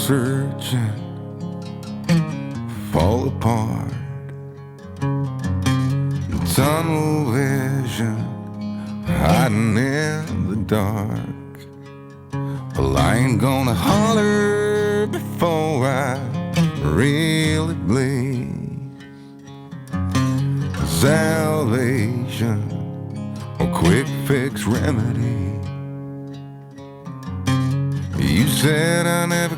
searching, fall apart. Tunnel vision, hiding in the dark. Well, I ain't gonna holler before I really bleed. Salvation, a quick fix remedy. You said I never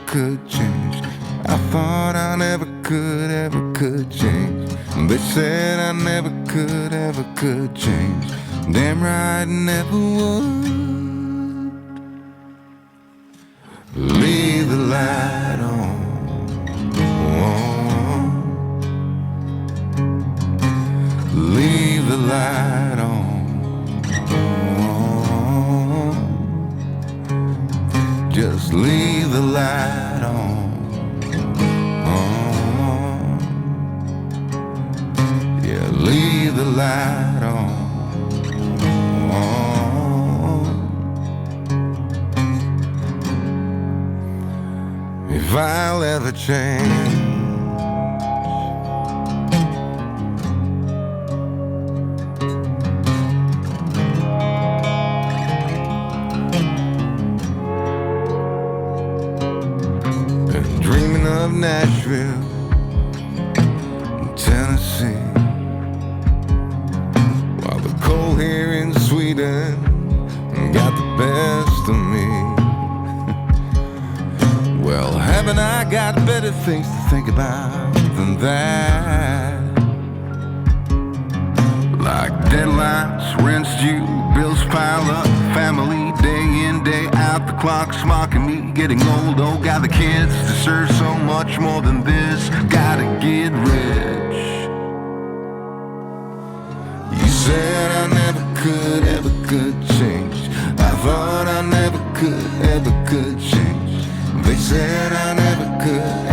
could change. I thought I never could change. They said I never could change. Damn right, never would. Leave the light on. Leave the light on. Just leave the light on. Yeah, leave the light on. If I'll ever change, been dreaming of Nashville, Tennessee, while the cold here in Sweden got the best of me. Well, haven't I got better things to think about than that? Like deadlines, rent's due, bills pile up, family day in, day out, the clock's mocking me, getting old, oh God, the kids deserve so much more than this, gotta get rich. You said I never could change. I thought I never could change. They said I never could